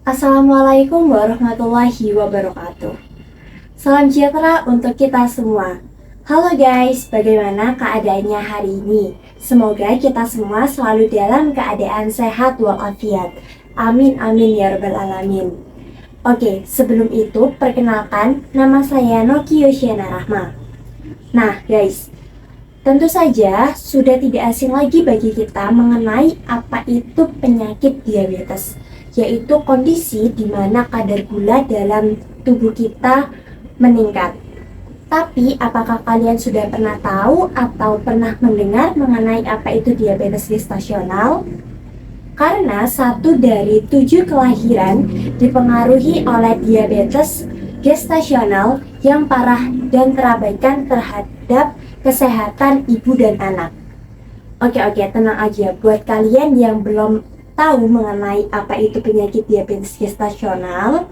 Assalamualaikum warahmatullahi wabarakatuh. Salam sejahtera untuk kita semua. Halo guys, bagaimana keadaannya hari ini? Semoga kita semua selalu dalam keadaan sehat walafiat. Amin amin ya rabbal alamin. Oke, sebelum itu perkenalkan, nama saya Noki Yosyana Rahma. Nah guys, tentu saja sudah tidak asing lagi bagi kita mengenai apa itu penyakit diabetes, yaitu kondisi di mana kadar gula dalam tubuh kita meningkat. Tapi apakah kalian sudah pernah tahu atau pernah mendengar mengenai apa itu diabetes gestasional? Karena 1 dari 7 kelahiran dipengaruhi oleh diabetes gestasional yang parah dan terabaikan terhadap kesehatan ibu dan anak. Oke, tenang aja. Buat kalian yang belum tahu mengenai apa itu penyakit diabetes gestasional,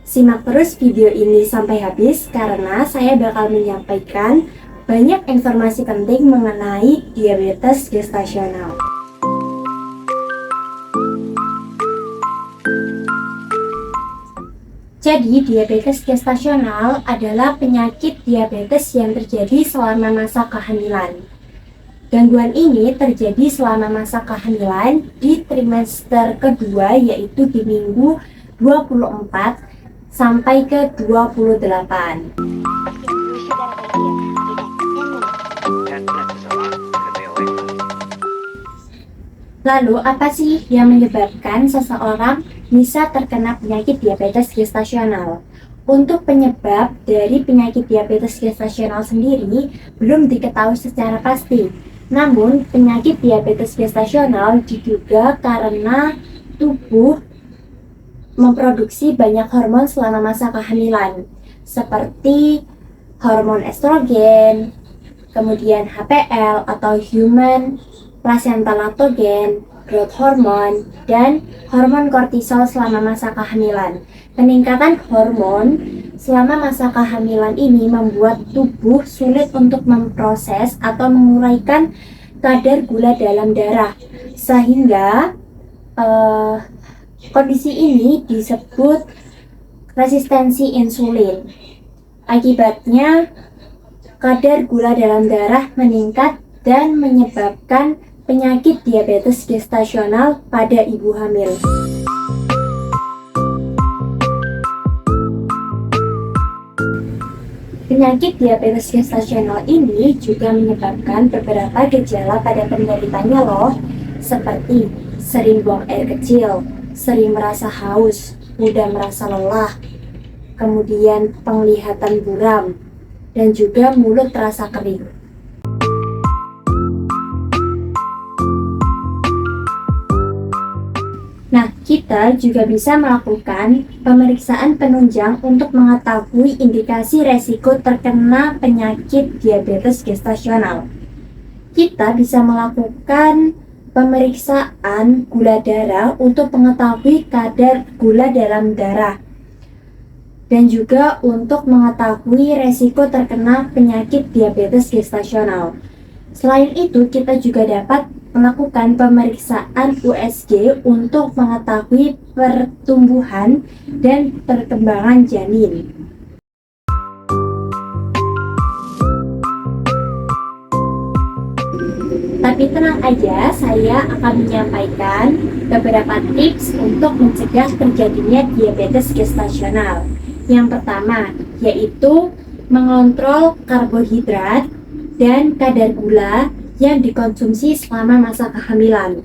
simak terus video ini sampai habis karena saya bakal menyampaikan banyak informasi penting mengenai diabetes gestasional. Jadi, diabetes gestasional adalah penyakit diabetes yang terjadi selama masa kehamilan. Gangguan ini terjadi selama masa kehamilan di trimester kedua, yaitu di minggu 24 sampai ke 28. Lalu, apa sih yang menyebabkan seseorang bisa terkena penyakit diabetes gestasional? Untuk penyebab dari penyakit diabetes gestasional sendiri belum diketahui secara pasti. Namun, penyakit diabetes gestasional diduga karena tubuh memproduksi banyak hormon selama masa kehamilan, seperti hormon estrogen, kemudian HPL atau human placental lactogen, growth hormone, dan hormon kortisol selama masa kehamilan. Peningkatan hormon selama masa kehamilan ini membuat tubuh sulit untuk memproses atau menguraikan kadar gula dalam darah, sehingga kondisi ini disebut resistensi insulin. Akibatnya, kadar gula dalam darah meningkat dan menyebabkan penyakit diabetes gestasional pada ibu hamil. Penyakit diabetes gestasional ini juga menyebabkan beberapa gejala pada penderitanya loh, seperti sering buang air kecil, sering merasa haus, mudah merasa lelah, kemudian penglihatan buram, dan juga mulut terasa kering. Nah, kita juga bisa melakukan pemeriksaan penunjang untuk mengetahui indikasi resiko terkena penyakit diabetes gestasional. Kita bisa melakukan pemeriksaan gula darah untuk mengetahui kadar gula dalam darah dan juga untuk mengetahui resiko terkena penyakit diabetes gestasional. Selain itu, kita juga dapat melakukan pemeriksaan USG untuk mengetahui pertumbuhan dan perkembangan janin. Tapi tenang aja, saya akan menyampaikan beberapa tips untuk mencegah terjadinya diabetes gestasional. Yang pertama, yaitu mengontrol karbohidrat dan kadar gula yang dikonsumsi selama masa kehamilan.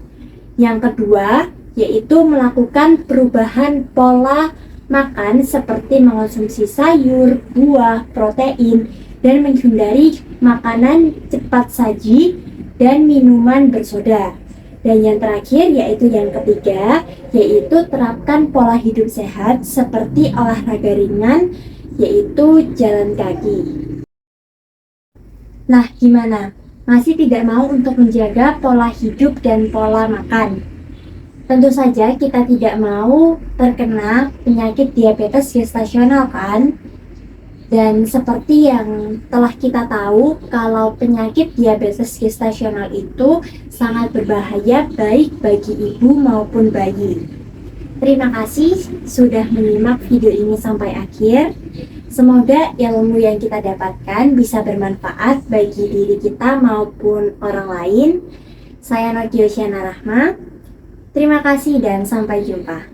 Yang kedua, yaitu melakukan perubahan pola makan seperti mengonsumsi sayur, buah, protein, dan menghindari makanan cepat saji dan minuman bersoda. Dan yang terakhir, yaitu yang ketiga, yaitu terapkan pola hidup sehat seperti olahraga ringan, yaitu jalan kaki. Nah, gimana? Masih tidak mau untuk menjaga pola hidup dan pola makan? Tentu saja kita tidak mau terkena penyakit diabetes gestasional kan? Dan seperti yang telah kita tahu, kalau penyakit diabetes gestasional itu sangat berbahaya baik bagi ibu maupun bayi. Terima kasih sudah menyimak video ini sampai akhir. Semoga ilmu yang kita dapatkan bisa bermanfaat bagi diri kita maupun orang lain. Saya Nokio Syana Rahma. Terima kasih dan sampai jumpa.